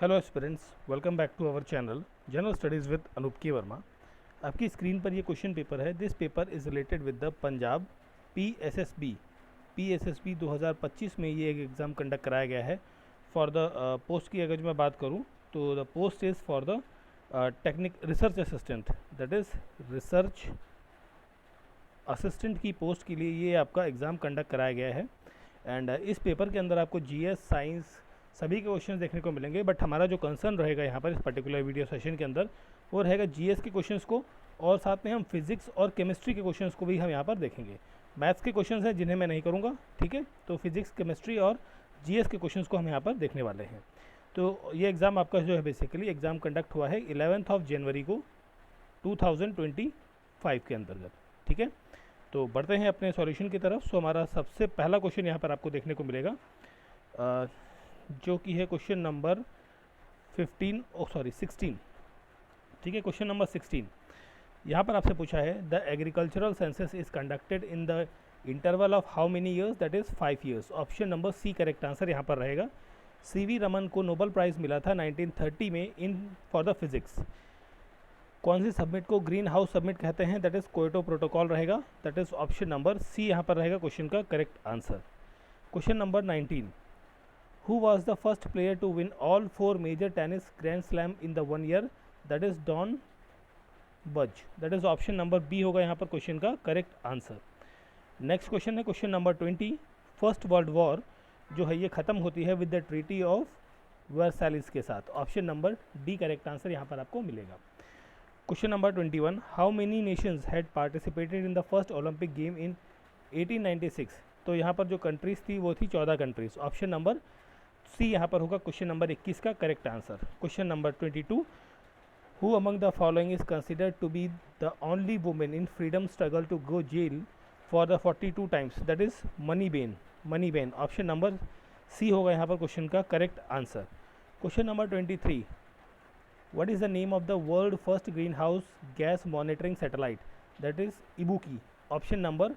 Hello aspirants, welcome back to our channel general studies with Anoop K Verma. आपकी screen पर ये question paper है। This paper is related with the Punjab PSSB 2025 में ये एक एग्ज़ाम कंडक्ट कराया गया है। फॉर द पोस्ट की अगर मैं बात करूँ तो the post is for the technique research assistant, that is research assistant की पोस्ट के लिए ये आपका एग्ज़ाम कंडक्ट कराया गया है। एंड इस पेपर के अंदर आपको जीएस, साइंस सभी के क्वेश्चंस देखने को मिलेंगे, बट हमारा जो कंसर्न रहेगा यहाँ पर इस पर्टिकुलर वीडियो सेशन के अंदर वो रहेगा जीएस के क्वेश्चंस को, और साथ में हम फिजिक्स और केमिस्ट्री के क्वेश्चंस को भी हम यहाँ पर देखेंगे। मैथ्स के क्वेश्चंस हैं जिन्हें मैं नहीं करूँगा, ठीक है। तो फिजिक्स, केमिस्ट्री और जीएस के क्वेश्चंस को हम यहाँ पर देखने वाले हैं। तो ये एग्ज़ाम आपका जो है बेसिकली एग्ज़ाम कंडक्ट हुआ है 11 जनवरी को 2025 के अंतर्गत, ठीक है। तो बढ़ते हैं अपने सॉल्यूशन की तरफ। सो हमारा सबसे पहला क्वेश्चन यहाँ पर आपको देखने को मिलेगा जो कि है क्वेश्चन नंबर 16, ठीक है। क्वेश्चन नंबर 16 यहाँ पर आपसे पूछा है the agricultural census is conducted in the interval of how many years, that is 5 years. Option number c correct answer यहाँ पर रहेगा। सीवी रमन को नोबेल प्राइज़ मिला था 1930 में इन फॉर द फिजिक्स। कौन सी सबमिट को ग्रीन हाउस सबमिट कहते हैं, दैट इज़ क्योटो प्रोटोकॉल रहेगा, दैट इज़ ऑप्शन नंबर सी यहाँ पर रहेगा क्वेश्चन का correct answer. Question number 19 Who was the first player to win all 4 major tennis Grand Slam in the 1 year? That is Don Budge. That is option number b होगा यहाँ पर question का correct answer. Next question है question number 20। First World War जो है ये ख़त्म होती है with the treaty of Versailles के साथ। Option number D correct answer यहाँ पर आपको मिलेगा। Question number 21 how many nations had participated in the first Olympic game in 1896। तो यहाँ पर जो कंट्रीज़ थी वो थी 14 कंट्रीज़। ऑप्शन नंबर सी यहाँ पर होगा क्वेश्चन नंबर 21 का correct answer. Question number 22 who among the following is considered to be the only women in freedom struggle to go jail for the 42 times, that is Mani Ben. Option number सी होगा यहाँ पर question का correct answer. Question number 23 what is the name of the world first green house gas monitoring satellite, that is Ibuki. Option number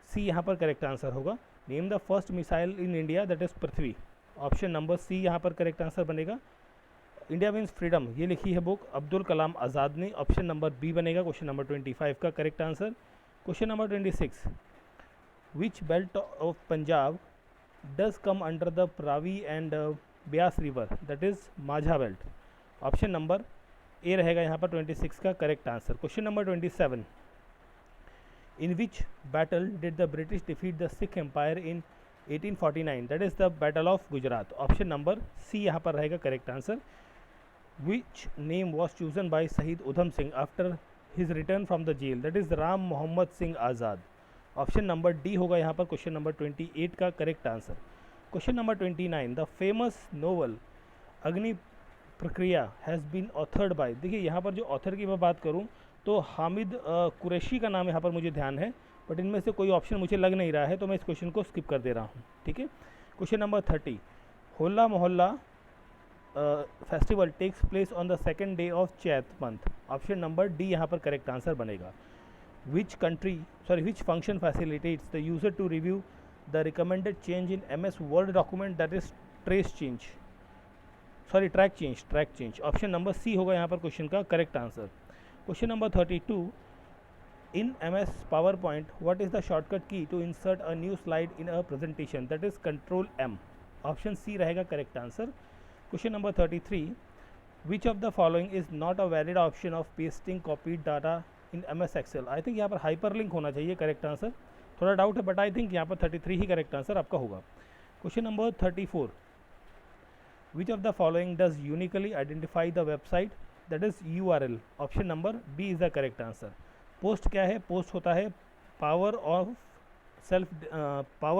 सी यहाँ पर correct answer होगा। Name the first missile in India, that is Prithvi. Option number सी यहाँ पर correct answer बनेगा। India means freedom ये लिखी है book Abdul Kalam Azad ने। ऑप्शन नंबर बी बनेगा क्वेश्चन नंबर 25 का correct answer. Question number 26 which belt of Punjab does come under the Ravi and Beas river, that is Majha belt. Option number ए रहेगा यहाँ पर 26 का correct answer. Question number 27 in which battle did the British defeat the Sikh empire in 1849, that is the battle of Gujrat. Option number सी यहाँ पर रहेगा correct answer. Which name was chosen by Shaheed Udham Singh after his return from the jail, that is Ram Mohammad Singh Azad. Option number D होगा यहाँ पर question number 28 का correct answer. Question number 29 the famous novel Agni Prakriya has been authored bye. देखिए यहाँ पर जो author की मैं बात करूँ तो हामिद कुरैशी का नाम यहाँ पर मुझे ध्यान है, बट इनमें से कोई ऑप्शन मुझे लग नहीं रहा है, तो मैं इस क्वेश्चन को स्किप कर दे रहा हूँ, ठीक है। Question number 30 Hola Mohalla festival takes place on the second day of Chait month. Option number d यहाँ पर करेक्ट आंसर बनेगा। Which function facilitates the user to review the recommended change in MS Word document, that is track change. Option number सी होगा यहाँ पर question का correct answer. Question number 32 in MS PowerPoint what is the shortcut key to insert a new slide in a presentation, that is Control M। Option C रहेगा correct answer. Question number 33 which of the following is not a valid option of pasting copied data in MS Excel। I think यहाँ पर hyperlink होना चाहिए correct answer, थोड़ा doubt है but I think यहाँ पर 33 ही correct answer आपका होगा। Question number 34 which of the following does uniquely identify the website, that is URL। Option number b is the correct answer. Post क्या है, पोस्ट होता है power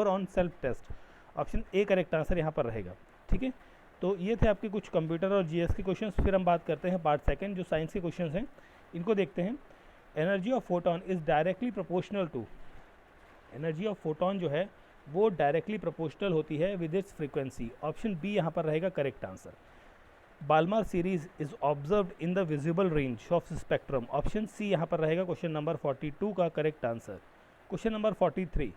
on self test. Option A correct answer यहाँ पर रहेगा, ठीक है। तो ये थे आपके कुछ कंप्यूटर और जीएस के क्वेश्चंस। फिर हम बात करते हैं पार्ट सेकंड जो साइंस के क्वेश्चंस हैं, इनको देखते हैं। Energy of photon is directly proportional to, energy of photon जो है वो डायरेक्टली प्रोपोर्शनल होती है with its frequency. Option B यहाँ पर रहेगा correct answer. Balmer series is observed in the visible range of spectrum. Option सी यहाँ पर रहेगा क्वेश्चन नंबर 42 का correct answer. Question number 43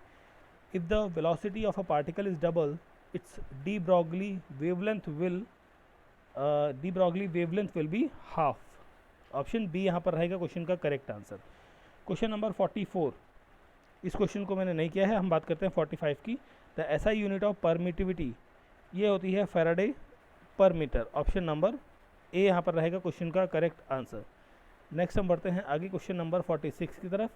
if the velocity of a particle is double its de Broglie wavelength will de Broglie wavelength will be half. Option B यहाँ पर रहेगा question का correct answer. Question number 44, इस question को मैंने नहीं किया है, हम बात करते हैं 45 की। The SI unit of permittivity ये होती है फैराडे पर मीटर। ऑप्शन नंबर ए यहाँ पर रहेगा क्वेश्चन का करेक्ट आंसर। नेक्स्ट हम बढ़ते हैं आगे क्वेश्चन नंबर 46 की तरफ।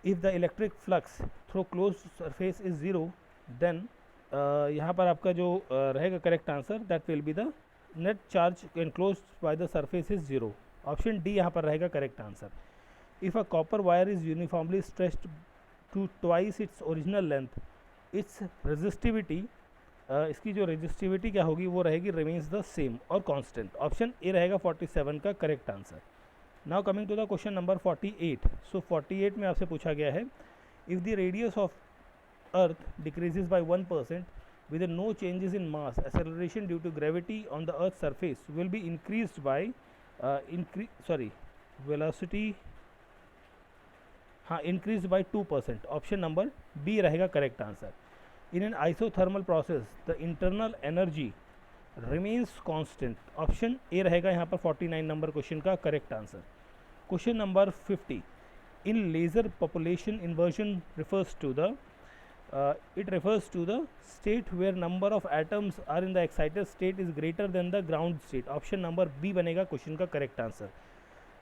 If the electric flux through close surface is zero then यहाँ पर आपका जो रहेगा correct answer that will be the net charge enclose by the surface is zero. Option d यहाँ पर रहेगा correct answer. If a copper wire is uniformly stretched to twice its original length its resistivity, इसकी जो resistivity क्या होगी वो रहेगी remains the same और कांस्टेंट। ऑप्शन ए रहेगा 47 का correct answer. Now coming to the question number 48। So 48 में आपसे पूछा गया है if the radius of earth decreases by 1% with no changes in mass, acceleration due to gravity on the earth's surface will be increased by velocity increased by 2%। Option number B रहेगा correct answer. In an isothermal process the internal energy remains constant. Option ए रहेगा यहाँ पर 49 number question का correct answer. Question number 50, in laser population inversion refers to the it refers to the state where number of atoms are in the excited state is greater than the ground state। Option number B बनेगा question का correct answer.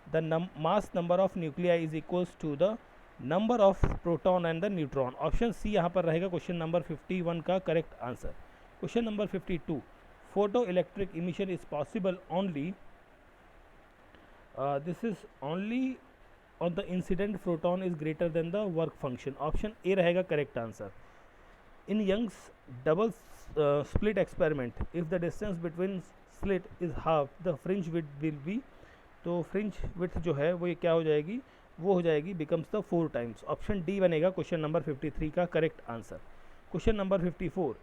The mass number of nuclei is equals to the number of proton and the neutron. Option सी यहाँ पर रहेगा question number 51 का correct answer. Question number 52, photo electric emission is possible only this is only on the incident photon is greater than the work function। Option ए रहेगा correct answer. In Young's double split experiment if the distance between slit is half the fringe width will be, तो fringe width जो है वो ये क्या हो जाएगी, वो हो जाएगी becomes the 4 times. Option D बनेगा क्वेश्चन नंबर 53 का correct answer. Question number 54,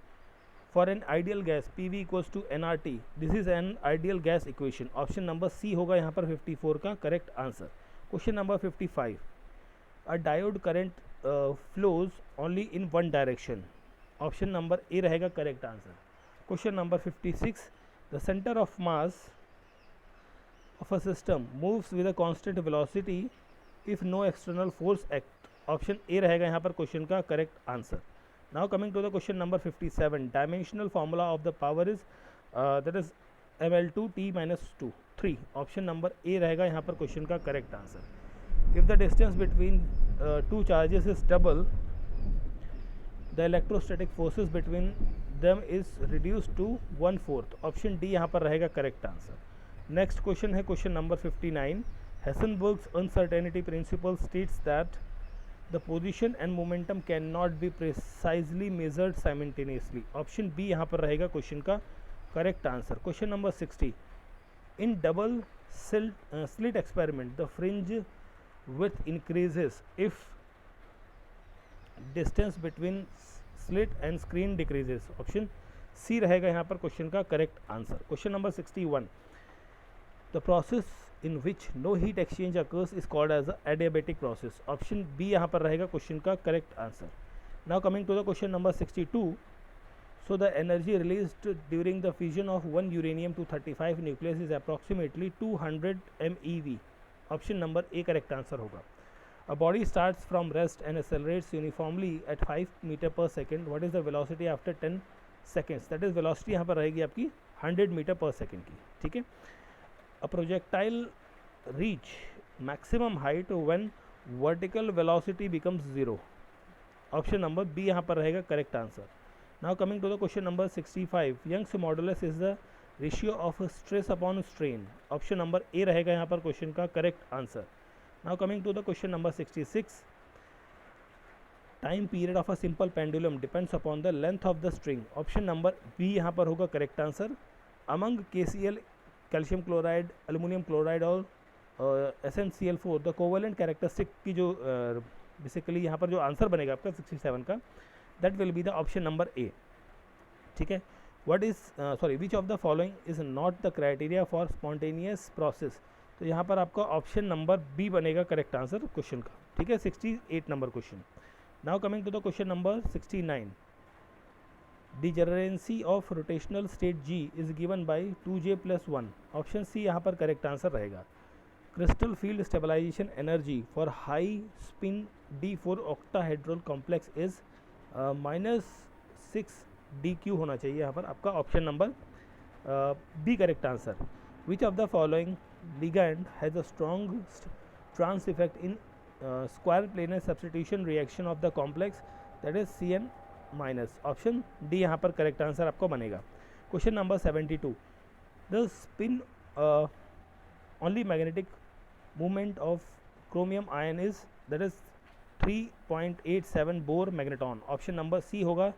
for an ideal gas P V equals to N R T this is an ideal gas equation. Option number सी होगा यहाँ पर 54 का correct answer. Question number 55, a diode current flows only in one direction. Option number ए रहेगा correct answer. Question number 56, the centre of mass of a system moves with a constant velocity if no external force act. Option ए रहेगा यहाँ पर question का correct answer. Now coming to the question number 57, dimensional formula of the power is that is ml2t-2 3। Option number ए रहेगा यहाँ पर question का correct answer. If the distance between two charges is double the electrostatic forces between them is reduce to 1/4। Option d यहाँ पर रहेगा correct answer. Next question है question number 59, Heisenberg's uncertainty principle states that the position and momentum can not be precisely measured simultaneously. Option B यहाँ पर रहेगा question का correct answer. Question number 60, in double slit experiment the fringe width increases if distance between slit and screen decreases. Option C रहेगा यहाँ पर question का correct answer. Question number 61, the process in which no heat exchange occurs is called as a adiabatic process. Option B यहाँ पर रहेगा question का correct answer. Now coming to the question number 62, so the energy released during the fission of 1 uranium 235 nucleus is approximately 200 MeV। Option number A correct answer होगा। A body starts from rest and accelerates uniformly at 5 meter per second। What is the velocity after 10 seconds? That is velocity यहाँ पर रहेगी आपकी 100 meter per second की, ठीक है। A projectile reach maximum height when vertical velocity becomes 0। Option number b यहाँ पर रहेगा correct answer. Now coming to the question number 65, Young's modulus is the ratio of stress upon strain। Option number ए रहेगा यहाँ पर question का correct answer. Now coming to the question number 66, time period of a simple pendulum depends upon the length of the string। Option number b यहाँ पर होगा correct answer. Among KCl, calcium chloride, aluminium chloride और SnCl4 the covalent characteristic की जो basically यहाँ पर जो answer बनेगा आपका 67 का that will be the option number A, ठीक है। What is which of the following is not the criteria for spontaneous process. तो यहाँ पर आपका ऑप्शन नंबर बी बनेगा करेक्ट आंसर क्वेश्चन का, ठीक है। 68 number question. Now coming to the question number 69, degeneracy of rotational state G is given by 2J+1। Option सी यहाँ पर करेक्ट आंसर रहेगा। Crystal field stabilisation energy for high spin D4 octahedral complex is -6 DQ होना चाहिए यहाँ पर आपका option number B correct answer. Which of the following ligand has a strong trans effect in square planar substitution reaction of the complex, that is CN-। Option d यहाँ पर correct answer आपको बनेगा। Question number 72, the spin only magnetic movement of chromium ion is, that is 3.87 Bohr magneton. Option number सी होगा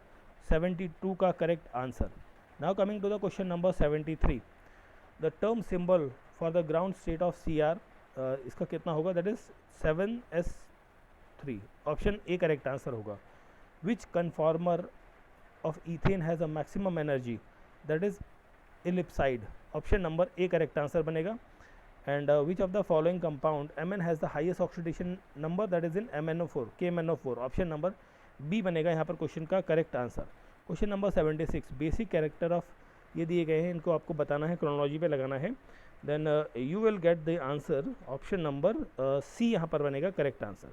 72 का correct answer. Now coming to the question number 73, the term symbol for the ground state of CR, इसका कितना होगा, that is 7s3। Option A correct answer होगा। Which conformer of ethane has a maximum energy, that is ellipsoid. Option number A correct answer बनेगा। And which of the following compound Mn has the highest oxidation number, that is in MnO4, KMnO4। Option number B बनेगा यहाँ पर question का correct answer. Question number 76, basic character of, ये दिए गए हैं, इनको आपको बताना है, क्रोनोलॉजी पे लगाना है, then you will get the answer. Option number सी यहाँ पर बनेगा correct answer.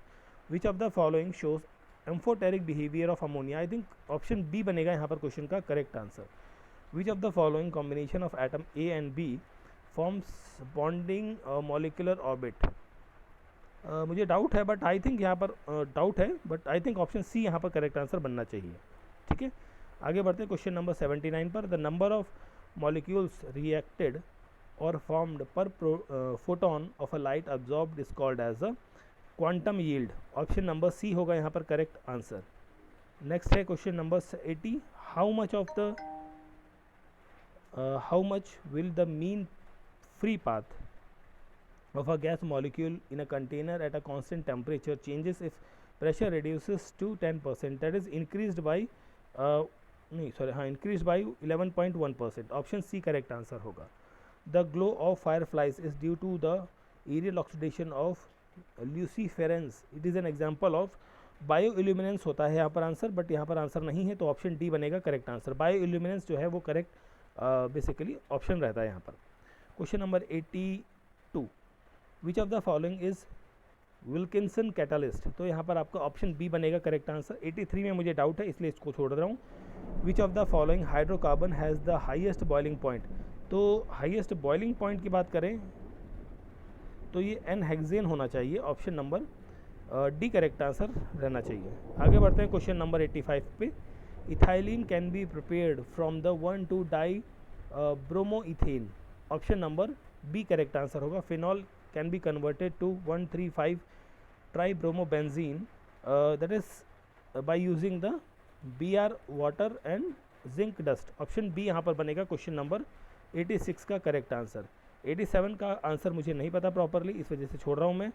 Which of the following shows amphoteric behaviour of ammonia, I think option B बनेगा यहाँ पर क्वेश्चन का correct answer. Which of the following combination of atom A and B forms bonding molecular orbit, मुझे doubt है but I think यहाँ पर doubt है, but I think option सी यहाँ पर करेक्ट आंसर बनना चाहिए। ठीक है, आगे बढ़ते हैं क्वेश्चन नंबर 79 पर। The number of molecules reacted और formed per photon of a light absorbed is called as a quantum yield. Option number सी होगा यहाँ पर करेक्ट आंसर। नेक्स्ट है question number 80, how much will the mean free path of a gas molecule in a container at a constant temperature changes if pressure reduces to 10%, that is increased by increased by 11.1%। Option C correct answer होगा। The glow of fireflies is due to the aerial oxidation of luciferins, it is an example of bioluminescence होता है यहाँ पर answer, but यहाँ पर answer नहीं है, तो ऑप्शन डी बनेगा करेक्ट आंसर। बायो इल्यूमिनेंस जो है वो करेक्ट बेसिकली ऑप्शन रहता है यहाँ पर। Question number 82, which of the following is Wilkinson catalyst, तो यहाँ पर आपका ऑप्शन बी बनेगा करेक्ट आंसर। 83 में मुझे डाउट है इसलिए इसको छोड़ रहा हूँ। Which of the following hydrocarbon has the highest boiling point, तो हाईएस्ट बॉइलिंग पॉइंट की बात करें तो ये N-हेक्सेन होना चाहिए। Option number D correct answer रहना चाहिए। आगे बढ़ते हैं क्वेश्चन नंबर 85 पे। Ethylene can be prepared from the 1,2-डाई bromoethane. Option number B correct answer होगा। Phenol can be converted to 1,3,5 tribromobenzene, that is by using the Br water and zinc dust. Option B यहाँ पर बनेगा question number 86 का correct answer. 87 का answer मुझे नहीं पता प्रॉपरली, इस वजह से छोड़ रहा हूँ मैं।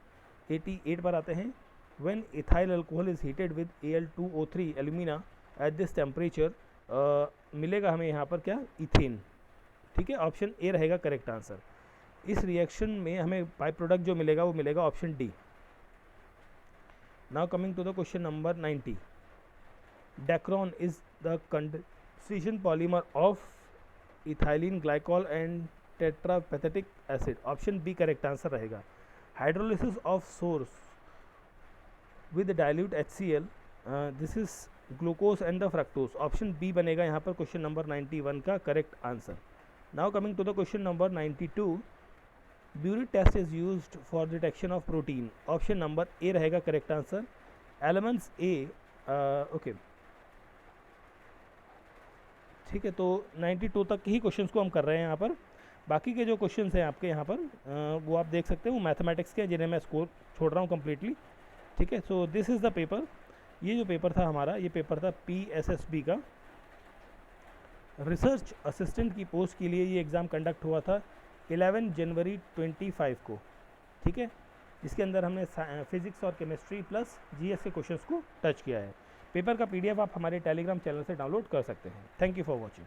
88 पर आते हैं। When ethyl alcohol is heated with Al2O3 alumina at this temperature, मिलेगा हमें यहाँ पर क्या, इथेन। ठीक है, ऑप्शन ए रहेगा करेक्ट आंसर। इस रिएक्शन में हमें बाई प्रोडक्ट जो मिलेगा वो मिलेगा option D. Now coming to the question number 90, Dacron is the condensation polymer of ethylene glycol and terephthalic acid. Option B correct answer रहेगा। Hydrolysis of sucrose with dilute HCl, this is glucose and the fructose. Option B बनेगा यहाँ पर question number 91 का correct answer. Now coming to the question number 92, biuret test is used for detection of protein. Option number ए रहेगा correct answer. Elements ए, okay ठीक है, तो 92 तक ही questions को हम कर रहे हैं यहाँ पर। बाकी के जो क्वेश्चंस हैं आपके यहाँ पर वो आप देख सकते हैं, वो मैथमेटिक्स के हैं जिन्हें मैं स्कोर छोड़ रहा हूँ कम्प्लीटली। ठीक है, so this is the paper. ये जो पेपर था हमारा, ये पेपर था PSSB का रिसर्च असिस्टेंट की पोस्ट के लिए। ये एग्ज़ाम कंडक्ट हुआ था 11 जनवरी 25 को। ठीक है, जिसके अंदर हमने फिजिक्स और केमिस्ट्री प्लस GS के क्वेश्चंस को टच किया है। पेपर का PDF आप हमारे टेलीग्राम चैनल से डाउनलोड कर सकते हैं। Thank you for watching.